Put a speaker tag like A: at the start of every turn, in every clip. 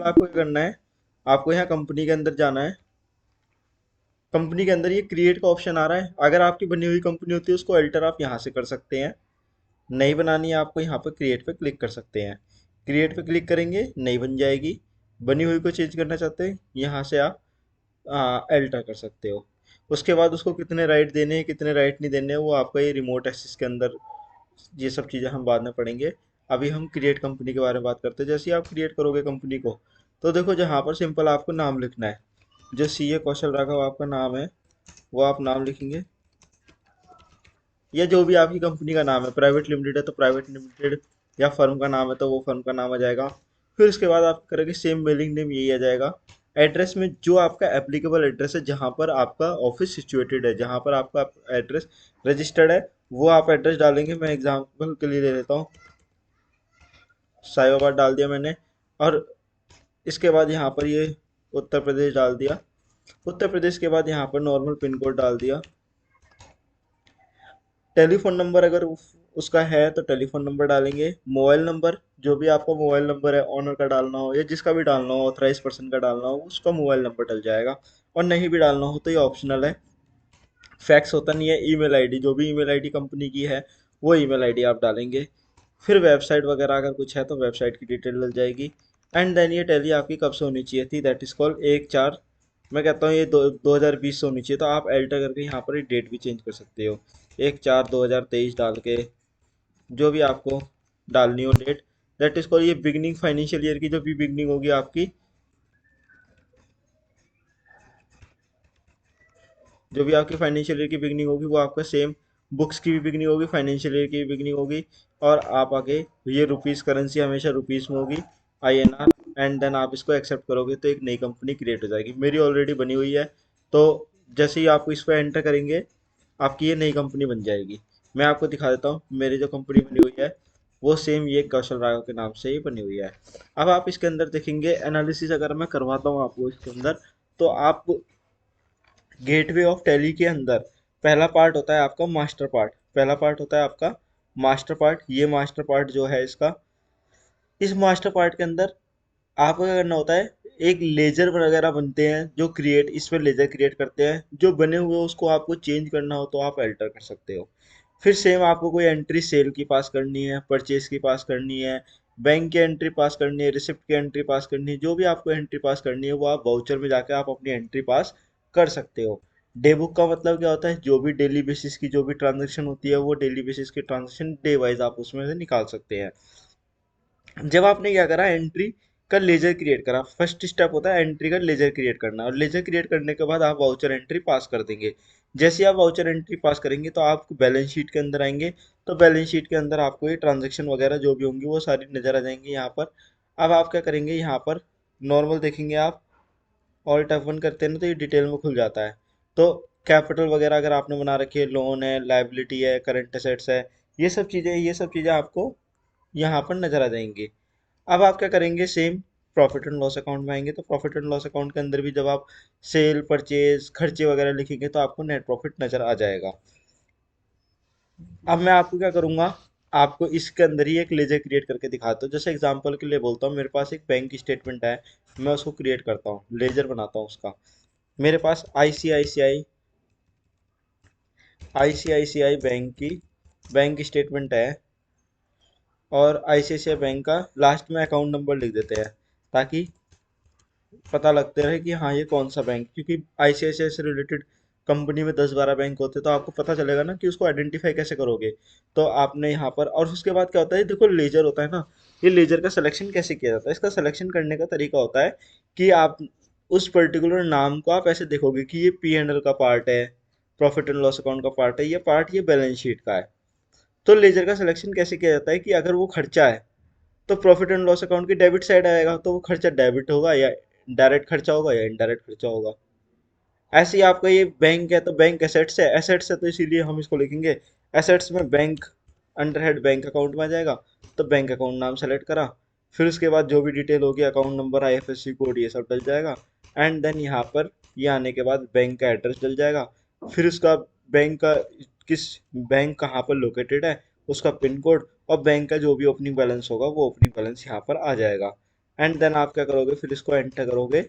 A: आपको क्या करना है, आपको यहाँ कंपनी के अंदर जाना है। कंपनी के अंदर ये क्रिएट का ऑप्शन आ रहा है, अगर आपकी बनी हुई कंपनी होती है उसको अल्टर आप यहाँ से कर सकते हैं। नई बनानी है आपको, यहाँ पर क्रिएट पे क्लिक कर सकते हैं। क्रिएट पे क्लिक करेंगे, नई बन जाएगी। बनी हुई को चेंज करना चाहते हैं, यहाँ से आप अल्टर कर सकते हो। उसके बाद उसको कितने राइट देने हैं कितने राइट नहीं देने हैं वो आपका ये रिमोट एक्सेस के अंदर, ये सब चीज़ें हम बाद में पढ़ेंगे। अभी हम क्रिएट कंपनी के बारे में बात करते हैं। जैसे ही आप क्रिएट करोगे कंपनी को, तो देखो जहाँ पर सिंपल आपको नाम लिखना है। जो सीए कौशल राघव आपका नाम है, वो आप नाम लिखेंगे, या जो भी आपकी कंपनी का नाम है। प्राइवेट लिमिटेड है तो प्राइवेट लिमिटेड, या फर्म का नाम है तो वो फर्म का नाम आ जाएगा। फिर उसके बाद आप करेंगे सेम मेलिंग नेम, यही आ जाएगा। एड्रेस में जो आपका एप्लीकेबल एड्रेस है, जहाँ पर आपका ऑफिस सिचुएटेड है, जहाँ पर आपका एड्रेस रजिस्टर्ड है, वो आप एड्रेस डालेंगे। मैं एग्जांपल के लिए ले लेता हूँ, साहिबाबाद डाल दिया मैंने। और इसके बाद यहाँ पर ये उत्तर प्रदेश डाल दिया। उत्तर प्रदेश के बाद यहाँ पर नॉर्मल पिन कोड डाल दिया। टेलीफोन नंबर अगर उसका है तो टेलीफोन नंबर डालेंगे। मोबाइल नंबर, जो भी आपका मोबाइल नंबर है, ऑनर का डालना हो या जिसका भी डालना हो, ऑथराइज पर्सन का डालना हो, उसका मोबाइल नंबर डल जाएगा। और नहीं भी डालना हो तो ये ऑप्शनल है। फैक्स होता नहीं है। ईमेल आईडी, जो भी ईमेल आईडी कंपनी की है वो ईमेल आईडी आप डालेंगे। फिर वेबसाइट वगैरह अगर कुछ है तो वेबसाइट की डिटेल डल जाएगी। एंड देन ये टैली आपकी कब से होनी चाहिए थी, दैट इज कॉल्ड 1/4। मैं कहता हूँ ये 2020 से होनी चाहिए, तो आप एल्टर करके यहाँ पर डेट भी चेंज कर सकते हो। 1/4/2023 डाल के जो भी आपको डालनी हो डेट, दैट इज कॉल्ड ये बिगनिंग फाइनेंशियल ईयर की जो भी बिगनिंग होगी आपकी, जो भी आपकी फाइनेंशियल ईयर की बिगनिंग होगी वो आपका सेम बुक्स की भी बिगनिंग होगी, फाइनेंशियल ईयर की भी बिगनिंग होगी। और आप आगे ये रुपीज़ करेंसी हमेशा रुपीज़ में होगी, INR। एंड देन आप इसको एक्सेप्ट करोगे तो एक नई कंपनी क्रिएट हो जाएगी। मेरी ऑलरेडी बनी हुई है, तो जैसे ही आप इस पर एंटर करेंगे आपकी ये नई कंपनी बन जाएगी। मैं आपको दिखा देता हूँ मेरी जो कंपनी बनी हुई है, वो सेम ये कौशल राघव के नाम से ही बनी हुई है। अब आप इसके अंदर देखेंगे एनालिसिस, अगर मैं करवाता हूँ आपको इसके अंदर, तो आप गेटवे ऑफ टैली के अंदर पहला पार्ट होता है आपका मास्टर पार्ट। पहला पार्ट होता है आपका मास्टर पार्ट। ये मास्टर पार्ट जो है इसका, इस मास्टर पार्ट के अंदर आपको क्या करना होता है, एक लेजर वगैरह बनते हैं जो क्रिएट, इसमें लेजर क्रिएट करते हैं। जो बने हुए उसको आपको चेंज करना हो तो आप अल्टर कर सकते हो। फिर सेम आपको कोई एंट्री सेल की पास करनी है, परचेज की पास करनी है, बैंक की एंट्री पास करनी है, रिसिप्ट की एंट्री पास करनी है, जो भी आपको एंट्री पास करनी है वो आप वाउचर में जाके आप अपनी एंट्री पास कर सकते हो। डे बुक का मतलब क्या होता है, जो भी डेली बेसिस की जो भी ट्रांजेक्शन होती है वो डेली बेसिस की ट्रांजेक्शन डे वाइज आप उसमें से निकाल सकते हैं। जब आपने क्या करा, एंट्री का लेजर क्रिएट करा, फर्स्ट स्टेप होता है एंट्री का लेजर क्रिएट करना। और लेजर क्रिएट करने के बाद आप वाउचर एंट्री पास कर देंगे। जैसे आप वाउचर एंट्री पास करेंगे तो आप बैलेंस शीट के अंदर आएंगे। तो बैलेंस शीट के अंदर आपको ये ट्रांजेक्शन वगैरह जो भी होंगी वो सारी नजर आ जाएंगी यहाँ पर। अब आप क्या करेंगे, यहाँ पर नॉर्मल देखेंगे आप, ऑल्ट F1 करते हैं ना तो ये डिटेल में खुल जाता है। तो कैपिटल वगैरह अगर आपने बना रखी है, लोन है, लाइबिलिटी है, करंट एसेट्स है, ये सब चीज़ें आपको यहाँ पर नजर आ जाएंगी। अब आप क्या करेंगे, same profit and loss account में आएंगे। तो प्रॉफिट एंड लॉस अकाउंट के अंदर भी जब आप सेल परचेज खर्चे वगैरह लिखेंगे तो आपको नेट प्रॉफिट नजर आ जाएगा। अब मैं आपको क्या करूंगा, आपको इसके अंदर ही एक लेजर क्रिएट करके दिखाता हूँ। जैसे एग्जांपल के लिए बोलता हूँ, मेरे पास एक बैंक स्टेटमेंट है, मैं उसको क्रिएट करता हूँ, लेजर बनाता हूँ उसका। मेरे पास आईसीआईसीआई बैंक की बैंक स्टेटमेंट है। और आईसीआईसीआई बैंक का लास्ट में अकाउंट नंबर लिख देते हैं, ताकि पता लगते रहे कि हाँ ये कौन सा बैंक, क्योंकि आईसीआईसीआई से रिलेटेड कंपनी में 10-12 बैंक होते हैं तो आपको पता चलेगा ना कि उसको आइडेंटिफाई कैसे करोगे। तो आपने यहाँ पर, और उसके बाद क्या होता है, देखो लेजर होता है ना, ये लेजर का सिलेक्शन कैसे किया जाता है। इसका सिलेक्शन करने का तरीका होता है कि आप उस पर्टिकुलर नाम को आप ऐसे देखोगे कि ये P&L का पार्ट है, प्रॉफिट एंड लॉस अकाउंट का पार्ट है, ये पार्ट ये बैलेंस शीट का है। तो लेजर का सिलेक्शन कैसे किया जाता है कि अगर वो खर्चा है तो प्रॉफिट एंड लॉस अकाउंट की डेबिट साइड आएगा, तो वो खर्चा डेबिट होगा, या डायरेक्ट खर्चा होगा या इनडायरेक्ट खर्चा होगा। ऐसे ही आपका ये बैंक है तो बैंक एसेट्स है, एसेट्स है तो इसीलिए हम इसको लिखेंगे एसेट्स में bank, under head bank account में आ जाएगा। तो बैंक अकाउंट नाम सेलेक्ट करा, फिर उसके बाद जो भी डिटेल होगी, अकाउंट नंबर, IFSC कोड, ये सब डल जाएगा। एंड देन यहाँ पर ये आने के बाद बैंक का एड्रेस डल जाएगा। फिर उसका बैंक का, किस बैंक कहाँ पर लोकेटेड है, उसका पिन कोड, और बैंक का जो भी ओपनिंग बैलेंस होगा वो ओपनिंग बैलेंस यहाँ पर आ जाएगा। एंड देन आप क्या करोगे, फिर इसको एंटर करोगे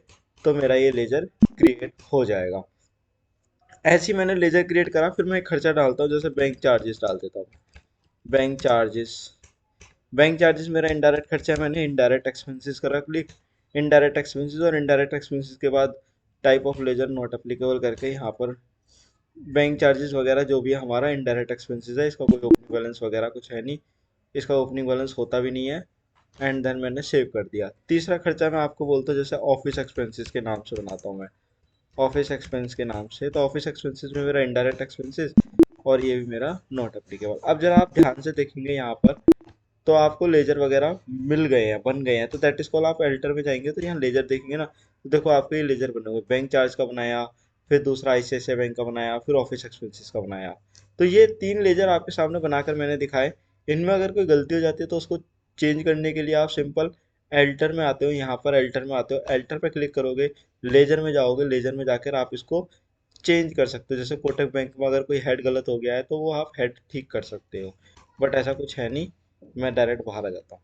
A: तो मेरा ये लेजर क्रिएट हो जाएगा। ऐसे ही मैंने लेजर क्रिएट करा, फिर मैं एक खर्चा डालता हूँ, जैसे बैंक चार्जेस डाल देता हूँ। बैंक चार्जेस, बैंक चार्जेस मेरा इनडायरेक्ट खर्चा है, मैंने इनडायरेक्ट एक्सपेंसेस करा क्लिक। इनडायरेक्ट एक्सपेंसेस, और इनडायरेक्ट एक्सपेंसेस के बाद type of ledger not applicable करके यहाँ पर बैंक चार्जेस वगैरह जो भी है हमारा इनडायरेक्ट एक्सपेंसेस है, इसका कोई ओपनिंग बैलेंस वगैरह कुछ है नहीं, इसका ओपनिंग बैलेंस होता भी नहीं है। एंड देन मैंने सेव कर दिया। तीसरा खर्चा मैं आपको बोलता हूँ, जैसे ऑफिस एक्सपेंसेस के नाम से बनाता हूँ मैं, ऑफिस एक्सपेंस के नाम से। तो ऑफिस एक्सपेंसेस में मेरा इनडायरेक्ट एक्सपेंसेस, और ये भी मेरा नॉट एप्लीकेबल। अब जरा आप ध्यान से देखेंगे यहाँ पर, तो आपको लेजर वगैरह मिल गए हैं, बन गए हैं, तो दैट इज कॉल, आप एडिटर में जाएंगे तो यहाँ लेजर देखेंगे ना, तो देखो आपको ये लेजर बने हुए, बैंक चार्ज का बनाया, फिर दूसरा आईसीआईसीआई बैंक का बनाया, फिर ऑफिस एक्सपेंसेस का बनाया। तो ये तीन लेजर आपके सामने बनाकर मैंने दिखाए। इनमें अगर कोई गलती हो जाती है तो उसको चेंज करने के लिए आप सिंपल एल्टर में आते हो, यहाँ पर एल्टर में आते हो, एल्टर पे क्लिक करोगे, लेजर में जाओगे, लेजर में जाकर आप इसको चेंज कर सकते हो। जैसे कोटक बैंक में अगर कोई हेड गलत हो गया है तो वो आप हेड ठीक कर सकते हो, बट ऐसा कुछ है नहीं, मैं डायरेक्ट बाहर आ जाता हूँ।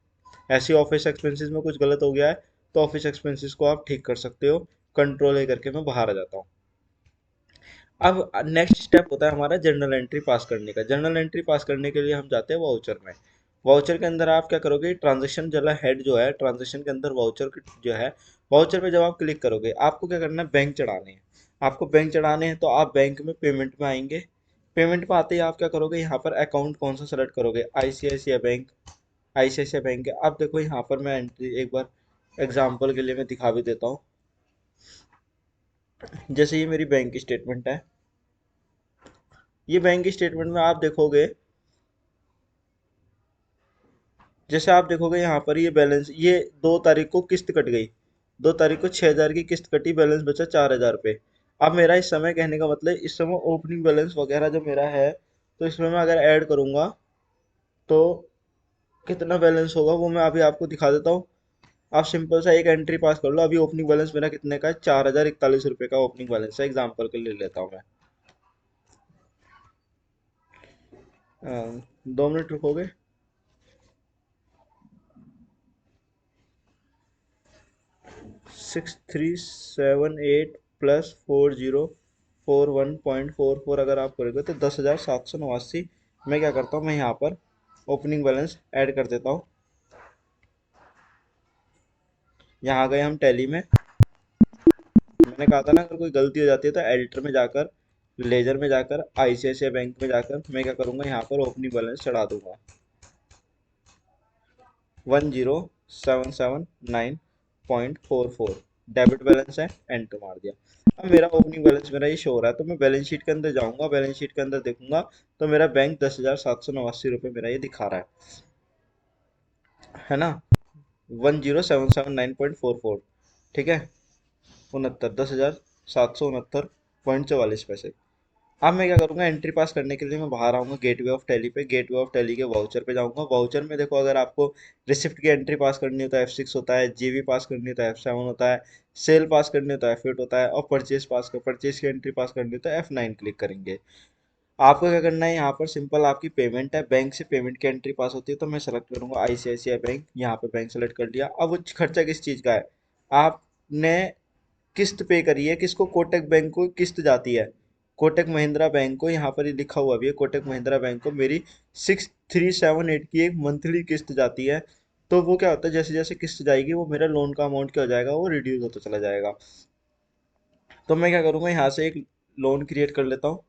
A: ऐसे ऑफिस एक्सपेंसेस में कुछ गलत हो गया है तो ऑफिस एक्सपेंसेस को आप ठीक कर सकते हो, कंट्रोल ए करके मैं बाहर आ जाता हूँ। अब नेक्स्ट स्टेप होता है हमारा जर्नल एंट्री पास करने का। जर्नल एंट्री पास करने के लिए हम जाते हैं वाउचर में। वाउचर के अंदर आप क्या करोगे, ट्रांजेक्शन जला हेड जो है, ट्रांजेक्शन के अंदर वाउचर जो है, वाउचर पे जब आप क्लिक करोगे आपको क्या करना है, बैंक चढ़ाने हैं। आपको बैंक चढ़ाने हैं तो आप बैंक में पेमेंट में आएंगे। पेमेंट में आते ही आप क्या करोगे, यहाँ पर अकाउंट कौन सा सेलेक्ट करोगे, आईसीआईसीआई बैंक। आईसीआईसीआई बैंक है। अब देखो यहाँ पर मैं एंट्री एक बार एग्जांपल के लिए मैं दिखा भी देता हूँ। जैसे ये मेरी बैंक की स्टेटमेंट है, ये बैंक की स्टेटमेंट में आप देखोगे, जैसे आप देखोगे यहाँ पर ये बैलेंस, ये 2 तारीख को किस्त कट गई, 2 तारीख को 6,000 की किस्त कटी, बैलेंस बचा 4,000 रुपये। अब मेरा इस समय कहने का मतलब, इस समय ओपनिंग बैलेंस वगैरह जो मेरा है, तो इसमें मैं अगर ऐड करूंगा तो कितना बैलेंस होगा वो मैं अभी आपको दिखा देता हूँ। आप सिंपल सा एक एंट्री पास कर लो। अभी ओपनिंग बैलेंस मेरा कितने का है, 4,041 रुपये का ओपनिंग बैलेंस है, एग्जाम्पल के लिए लेता हूँ मैं। 2 मिनट रुकोगे। 6378 प्लस 4041.44 अगर आप करोगे तो 10,789। मैं क्या करता हूँ, मैं यहाँ पर ओपनिंग बैलेंस ऐड कर देता हूँ। यहाँ गए हम टैली में, मैंने कहा था ना अगर कोई गलती हो जाती है तो एडिटर में जाकर, लेजर में जाकर, आईसीआईसीआई बैंक में जाकर मैं क्या करूँगा, यहाँ पर ओपनिंग बैलेंस चढ़ा दूंगा, 10,779.44 डेबिट बैलेंस है, एंटर मार दिया। अब मेरा ओपनिंग बैलेंस मेरा ये शो हो रहा है, तो मैं बैलेंस शीट के अंदर जाऊंगा, बैलेंस शीट के अंदर देखूंगा तो मेरा बैंक 10,789 रुपये मेरा ये दिखा रहा है ना, 10,779.44, ठीक है, 10,769.44 पैसे। अब मैं क्या करूंगा, एंट्री पास करने के लिए मैं बाहर आऊंगा गेटवे ऑफ टैली पे, गेटवे ऑफ टैली के वाउचर पे जाऊंगा। वाउचर में देखो अगर आपको रिसिप्ट की एंट्री पास करनी हो तो F6 होता है, जीवी पास करनी हो तो F7 होता है, सेल पास करनी हो तो F8 होता है, और परचेज की एंट्री पास करनी हो तो F9 क्लिक करेंगे। आपको क्या करना है, यहाँ पर सिंपल आपकी पेमेंट है, बैंक से पेमेंट की एंट्री पास होती है, तो मैं सेलेक्ट करूंगा आईसीआईसीआई बैंक, यहाँ पे बैंक सेलेक्ट कर लिया। अब वो खर्चा किस चीज़ का है, आपने किस्त पे करी है, किसको, कोटक बैंक को किस्त जाती है, कोटक महिंद्रा बैंक को, यहाँ पर ही लिखा हुआ भी है, कोटक महिंद्रा बैंक को मेरी 6378 की एक मंथली किस्त जाती है। तो वो क्या होता है, जैसे जैसे किस्त जाएगी वो मेरा लोन का अमाउंट क्या हो जाएगा, वो रिड्यूस होता चला जाएगा। तो मैं क्या करूँगा, यहाँ से एक लोन क्रिएट कर लेता हूँ,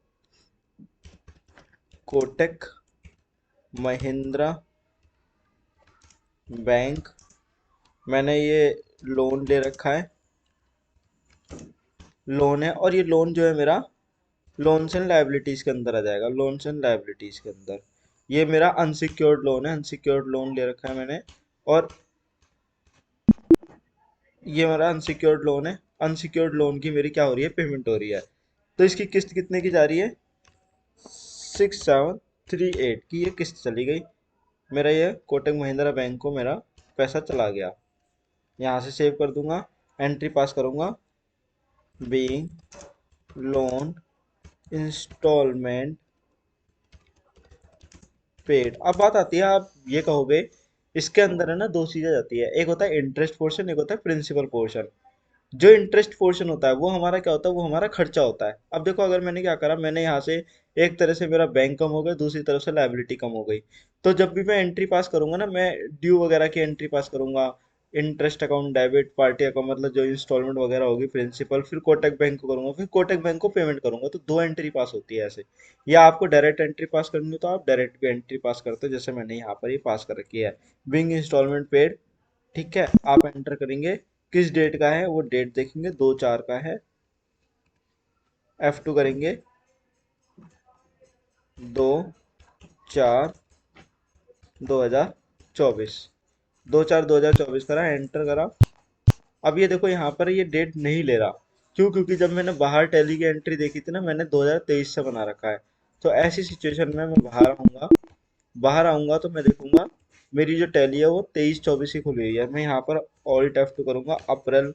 A: कोटक महिंद्रा बैंक, मैंने ये लोन ले रखा है, लोन है, और ये लोन जो है मेरा लोन्स एंड लाइबिलिटीज के अंदर आ जाएगा, लोन्स एंड लाइबिलिटीज के अंदर। ये मेरा अनसिक्योर्ड लोन है, अनसिक्योर्ड लोन ले रखा है मैंने, और ये मेरा अनसिक्योर्ड लोन है। अनसिक्योर्ड लोन की मेरी क्या हो रही है, पेमेंट हो रही है। तो इसकी किस्त कितने की जा रही है, 6738 की ये किस्त चली गई। मेरा ये कोटक महिंद्रा बैंक को मेरा पैसा चला गया। यहाँ से सेव कर दूंगा, एंट्री पास करूंगा, बीइंग लोन इंस्टॉलमेंट पेड। अब बात आती है, आप ये कहोगे इसके अंदर है ना दो चीजें जाती है, एक होता है इंटरेस्ट पोर्शन, एक होता है प्रिंसिपल पोर्शन। जो इंटरेस्ट पोर्शन होता है वो हमारा क्या होता है, वो हमारा खर्चा होता है। अब देखो अगर मैंने क्या करा, मैंने यहाँ से एक तरह से मेरा बैंक कम हो गया, दूसरी तरफ से लायबिलिटी कम हो गई। तो जब भी मैं एंट्री पास करूंगा ना, मैं ड्यू वगैरह की एंट्री पास करूंगा, interest account, debit, party account, मतलब जो इंस्टॉलमेंट वगैरह होगी, प्रिंसिपल, फिर कोटक बैंक को करूंगा, फिर कोटक बैंक को पेमेंट करूंगा, तो दो एंट्री पास होती है ऐसे। या आपको डायरेक्ट एंट्री पास करनी हो तो आप डायरेक्ट भी एंट्री पास करते हो, जैसे मैंने यहाँ पर ये पास कर रखी है, बिंग इंस्टॉलमेंट पेड। ठीक है, आप एंटर करेंगे, किस डेट का है वो डेट देखेंगे, 2/4 का है। F2 करेंगे, 2/4/2024, 2/4/2024 करा, एंटर करा। अब ये देखो यहाँ पर ये डेट नहीं ले रहा, क्यों? क्योंकि जब मैंने बाहर टैली की एंट्री देखी थी ना, मैंने 2023 से बना रखा है। तो ऐसी सिचुएशन में मैं बाहर आऊंगा, बाहर आऊंगा तो मैं देखूंगा मेरी जो टैली है वो 23-24 की खुली हुई है। मैं यहाँ पर ऑल्ट F2 करूंगा, अप्रैल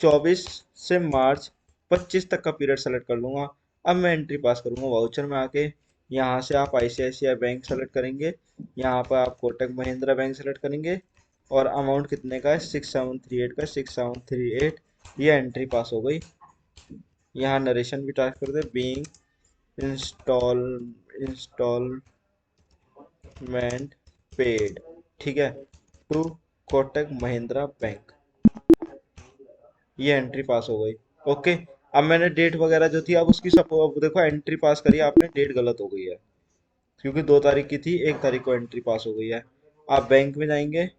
A: 24 से मार्च 25 तक का पीरियड सेलेक्ट कर लूंगा। अब मैं एंट्री पास करूंगा वाउचर में आके। यहाँ से आप आईसीआईसीआई बैंक सेलेक्ट करेंगे, यहाँ पर आप कोटक महिंद्रा बैंक सेलेक्ट करेंगे, और अमाउंट कितने का है, 6738 का, 6738। ये एंट्री पास हो गई। यहाँ नरेशन भी टाइप कर दे, बीइंग इंस्टॉल इंस्टॉलमेंट पेड, ठीक है, टू कोटक महिंद्रा बैंक। ये एंट्री पास हो गई। ओके। अब मैंने डेट वगैरह जो थी, अब उसकी सब, अब देखो एंट्री पास करी आपने, डेट गलत हो गई है, क्योंकि 2 तारीख की थी, 1 तारीख को एंट्री पास हो गई है। आप बैंक में जाएंगे,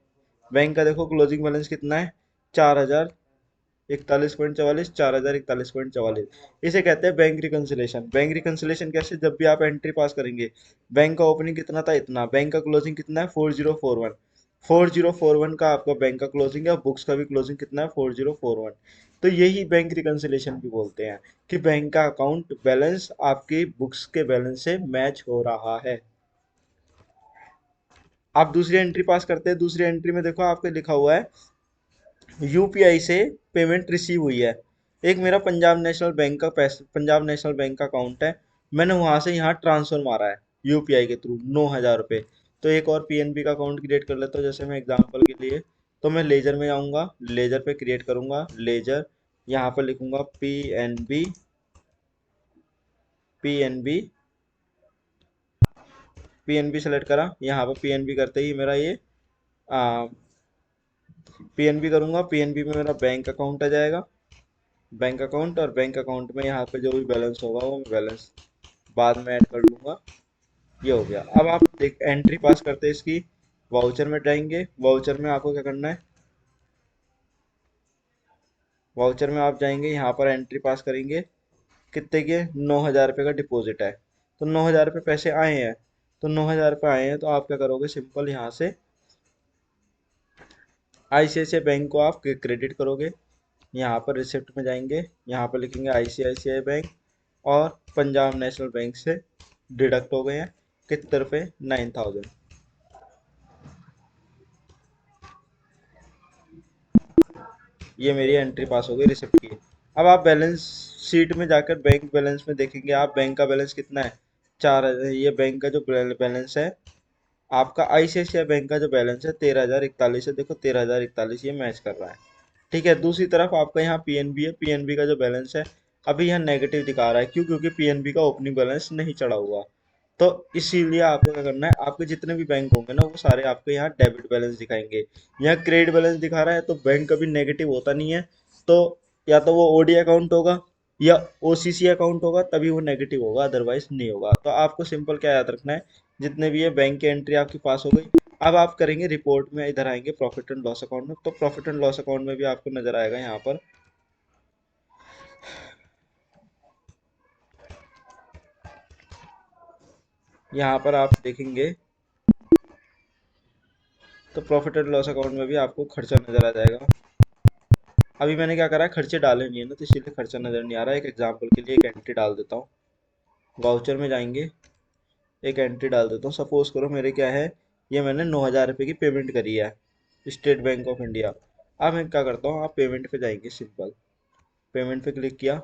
A: बैंक का देखो क्लोजिंग बैलेंस कितना है, 4,041.44, 4,041.44। इसे कहते हैं बैंक रिकंसिलेशन। बैंक रिकंसिलेशन कैसे, जब भी आप एंट्री पास करेंगे, बैंक का ओपनिंग कितना था, इतना, बैंक का क्लोजिंग कितना है, 4041, 4041 का आपका बैंक का क्लोजिंग है, और बुक्स का भी क्लोजिंग कितना है, 4041। तो यही बैंक रिकंसिलेशन भी बोलते हैं, कि बैंक का अकाउंट बैलेंस आपकी बुक्स के बैलेंस से मैच हो रहा है। आप दूसरी एंट्री पास करते हैं, दूसरी एंट्री में देखो आपके लिखा हुआ है यूपीआई से पेमेंट रिसीव हुई है। एक मेरा पंजाब नेशनल बैंक का पैसा, पंजाब नेशनल बैंक का अकाउंट है, मैंने वहां से यहाँ ट्रांसफर मारा है यूपीआई के थ्रू 9,000 रुपये। तो एक और पीएनबी का अकाउंट क्रिएट कर लेता हूँ, जैसे मैं एग्जांपल के लिए। तो मैं लेजर में आऊँगा, लेजर पे क्रिएट करूँगा लेजर, यहाँ पर लिखूंगा पीएनबी, पीएनबी, पीएनबी सेलेक्ट करा, यहाँ पर पीएनबी करते ही मेरा ये पीएनबी करूंगा, पीएनबी में मेरा बैंक अकाउंट आ जाएगा, बैंक अकाउंट, और बैंक अकाउंट में यहाँ पे जो भी बैलेंस होगा वो मैं बैलेंस बाद में ऐड कर लूंगा। ये हो गया। अब आप देख एंट्री पास करते हैं इसकी, वाउचर में जाएंगे, वाउचर में आपको क्या करना है, वाउचर में आप जाएंगे, यहाँ पर एंट्री पास करेंगे, कितने के, 9,000 रुपये का डिपॉजिट है। तो 9,000 रुपये पैसे आए हैं, तो 9,000 रुपये आए हैं, तो आप क्या करोगे, सिंपल यहाँ से आईसीआईसीआई बैंक को आप क्रेडिट करोगे। यहाँ पर रिसिप्ट में जाएंगे, यहाँ पर लिखेंगे आईसीआईसीआई बैंक, और पंजाब नेशनल बैंक से डिडक्ट हो गए हैं कितने रुपए, 9,000। ये मेरी एंट्री पास हो गई रिसिप्ट की। अब आप बैलेंस शीट में जाकर बैंक बैलेंस में देखेंगे, आप बैंक का बैलेंस कितना है, चार, ये बैंक का जो बैलेंस है, आपका आईसीआईसीआई बैंक का जो बैलेंस है 13,041 है, देखो 13,041 ये मैच कर रहा है। ठीक है, दूसरी तरफ आपका यहाँ पीएनबी है, पीएनबी का जो बैलेंस है अभी यहाँ नेगेटिव दिखा रहा है, क्यों? क्योंकि पीएनबी का ओपनिंग बैलेंस नहीं चढ़ा हुआ। तो इसीलिए आपको क्या करना है, आपके जितने भी बैंक होंगे ना वो सारे आपको यहाँ डेबिट बैलेंस दिखाएंगे। यहाँ क्रेडिट बैलेंस दिखा रहा है तो बैंक कभी नेगेटिव होता नहीं है। तो या तो वो ओडी अकाउंट होगा या ओसीसी अकाउंट होगा, तभी वो नेगेटिव होगा, अदरवाइज नहीं होगा। तो आपको सिंपल क्या याद रखना है, जितने भी ये बैंक की एंट्री आपकी पास हो गई। अब आप करेंगे रिपोर्ट में, इधर आएंगे प्रॉफिट एंड लॉस अकाउंट में, तो प्रॉफिट एंड लॉस अकाउंट में भी आपको नजर आएगा यहाँ पर, यहाँ पर आप देखेंगे तो प्रॉफिट एंड लॉस अकाउंट में भी आपको खर्चा नजर आ जाएगा। अभी मैंने क्या करा है, खर्चे डाले नहीं है ना, तो इसीलिए खर्चा नजर नहीं आ रहा है। एक एग्जांपल के लिए एक एंट्री डाल देता हूँ, वाउचर में जाएंगे, एक एंट्री डाल देता हूँ। सपोज करो मेरे क्या है, ये मैंने 9,000 रुपये की पेमेंट करी है स्टेट बैंक ऑफ इंडिया। अब मैं क्या करता हूँ, आप पेमेंट पे जाएंगे, सिंपल पेमेंट पे क्लिक किया,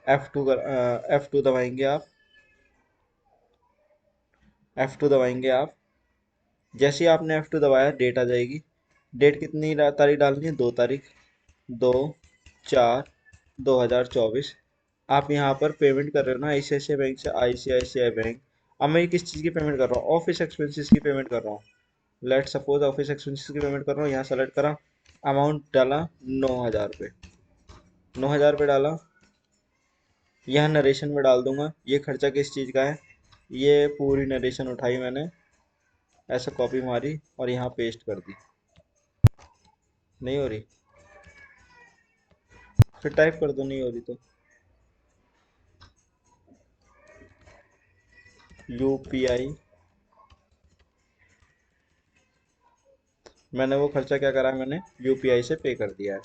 A: F2 दबाएंगे आप, F2 दबाएंगे आप, जैसे ही आपने F2 दबाया डेट आ जाएगी। डेट कितनी तारीख डालनी है, 2 तारीख, 2/4/2024। आप यहाँ पर पेमेंट कर रहे हो ना ICICI बैंक से ICICI बैंक। अब मैं किस चीज़ की पेमेंट कर रहा हूँ, ऑफिस एक्सपेंसेस की पेमेंट कर रहा हूँ। लेट सपोज ऑफिस एक्सपेंसेस की पेमेंट कर रहा हूँ, यहाँ सेलेक्ट करा, अमाउंट डाला 9,000 रुपये, 9,000 रुपये डाला। यहाँ नरेशन में डाल दूंगा ये खर्चा किस चीज़ का है। ये पूरी नरेशन उठाई मैंने, ऐसे कॉपी मारी और यहाँ पेस्ट कर दी। नहीं हो रही, फिर टाइप कर दो, नहीं हो रही तो UPI। मैंने वो खर्चा क्या करा है, मैंने UPI से पे कर दिया है।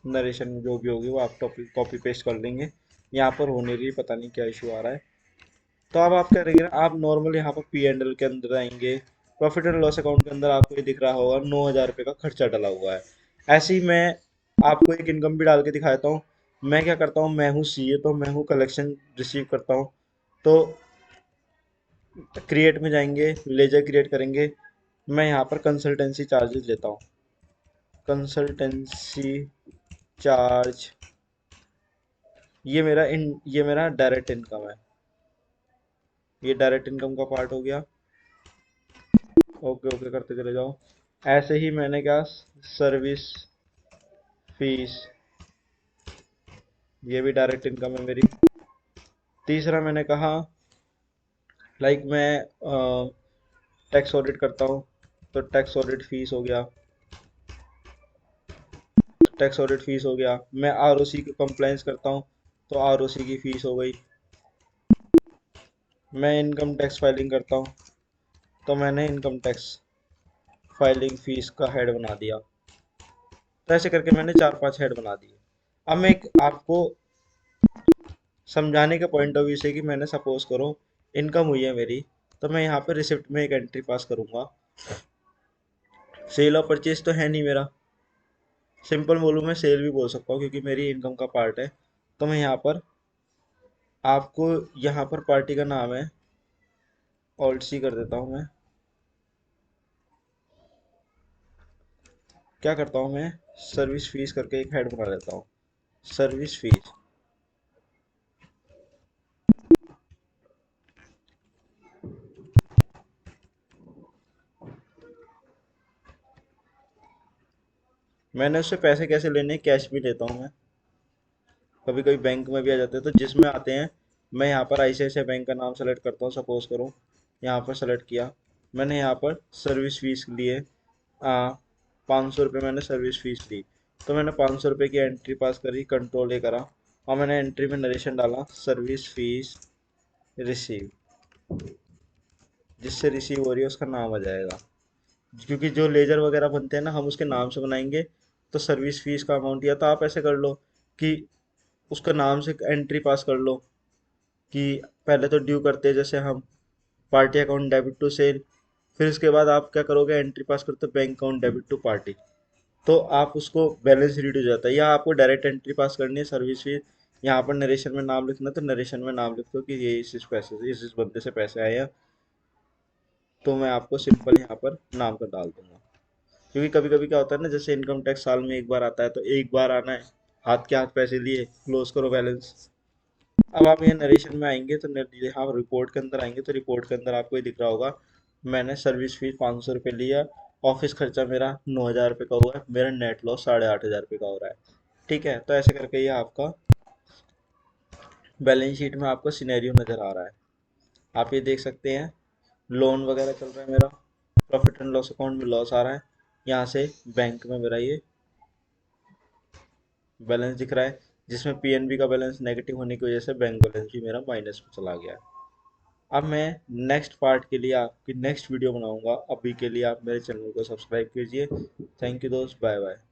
A: नरेशन जो भी होगी वो आप कॉपी पेस्ट कर लेंगे। यहाँ पर होने रही, पता नहीं क्या इशू आ रहा है। तो अब आप क्या करेंगे ना, आप नॉर्मल यहाँ पर P&L के अंदर आएंगे, प्रॉफिट एंड लॉस अकाउंट के अंदर आपको ये दिख रहा होगा 9,000 रुपये का खर्चा डला हुआ है। ऐसे ही मैं आपको एक इनकम भी डाल के दिखाता हूँ। मैं क्या करता हूँ, मैं हूँ CA, तो मैं हूँ कलेक्शन रिसीव करता हूँ। तो क्रिएट में जाएंगे, लेजर क्रिएट करेंगे। मैं यहाँ पर कंसल्टेंसी चार्जेस लेता हूँ, कंसल्टेंसी चार्ज। ये मेरा डायरेक्ट इनकम है, ये डायरेक्ट इनकम का पार्ट हो गया। ओके ओके करते चले जाओ। ऐसे ही मैंने क्या, सर्विस फीस, ये भी डायरेक्ट इनकम है मेरी। तीसरा मैंने कहा, लाइक मैं टैक्स ऑडिट करता हूँ, तो टैक्स ऑडिट फीस हो गया, टैक्स ऑडिट फीस हो गया। मैं ROC की कंप्लाइंस करता हूँ, तो ROC की फीस हो गई। मैं इनकम टैक्स फाइलिंग करता हूँ, तो मैंने इनकम टैक्स फाइलिंग फीस का हेड बना दिया। तो ऐसे करके मैंने 4-5 हेड बना दिए। अब मैं एक आपको समझाने के पॉइंट ऑफ व्यू से कि मैंने सपोज करो इनकम हुई है मेरी, तो मैं यहाँ पे रिसिप्ट में एक एंट्री पास करूंगा। सेल और परचेज तो है नहीं मेरा, सिंपल बोलूँ मैं सेल भी बोल सकता हूँ क्योंकि मेरी इनकम का पार्ट है। तो मैं यहाँ पर आपको, यहाँ पर पार्टी का नाम है ऑल्ट सी कर देता हूँ मैं। क्या करता हूँ मैं, सर्विस फीस करके एक हेड बना लेता हूँ, सर्विस फीस। मैंने उससे पैसे कैसे लेने हैं, कैश भी लेता हूँ मैं, कभी कभी बैंक में भी आ जाते हैं, तो जिसमें आते हैं मैं यहाँ पर ICICI बैंक का नाम सेलेक्ट करता हूँ। सपोज करो यहाँ पर सेलेक्ट किया, मैंने यहाँ पर सर्विस फीस लिए 500 रुपये मैंने सर्विस फीस ली। तो मैंने 500 रुपये की एंट्री पास करी, कंट्रोल ए करा, और मैंने एंट्री में नरेशन डाला सर्विस फीस रिसीव, जिससे रिसीव हो रही है उसका नाम आ जाएगा। क्योंकि जो लेजर वगैरह बनते हैं ना, हम उसके नाम से बनाएंगे। तो सर्विस फीस का अमाउंट, या तो आप ऐसे कर लो कि उसका नाम से एंट्री पास कर लो, कि पहले तो ड्यू करते हैं जैसे हम party account debit to sale, फिर उसके बाद आप क्या करोगे, एंट्री पास करते हो bank account debit to party. तो आप उसको बैलेंस रीड हो जाता है, या आपको डायरेक्ट एंट्री पास करनी है सर्विस फीस। यहाँ पर नरेशन में नाम लिखना, तो नरेशन में नाम लिख दो कि ये इस पैसे से, इस बंदे से पैसे आए हैं। तो मैं आपको सिंपल यहाँ पर नाम का डाल दूंगा। क्योंकि कभी कभी क्या होता है ना, जैसे इनकम टैक्स साल में एक बार आता है, तो एक बार आना है, हाथ के हाथ पैसे लिए, क्लोज करो बैलेंस। अब आप ये नरेशन में आएंगे, तो यहाँ रिपोर्ट के अंदर आएंगे, तो रिपोर्ट के अंदर आपको ये दिख रहा होगा मैंने सर्विस फीस 500 रुपये लिया, ऑफिस खर्चा मेरा 9,000 रुपये का हुआ है, मेरा नेट लॉस 8,500 रुपये का हो रहा है। ठीक है, तो ऐसे करके ये आपका बैलेंस शीट में आपको सिनेरियो नज़र आ रहा है। आप ये देख सकते हैं, लोन वगैरह चल रहा है मेरा, प्रॉफिट एंड लॉस अकाउंट में लॉस आ रहा है, यहाँ से बैंक में मेरा ये बैलेंस दिख रहा है, जिसमें PNB का बैलेंस नेगेटिव होने की वजह से बैंक बैलेंस भी मेरा माइनस में चला गया है। अब मैं नेक्स्ट पार्ट के लिए आपकी नेक्स्ट वीडियो बनाऊंगा, अभी के लिए आप मेरे चैनल को सब्सक्राइब कीजिए। थैंक यू दोस्त, बाय बाय।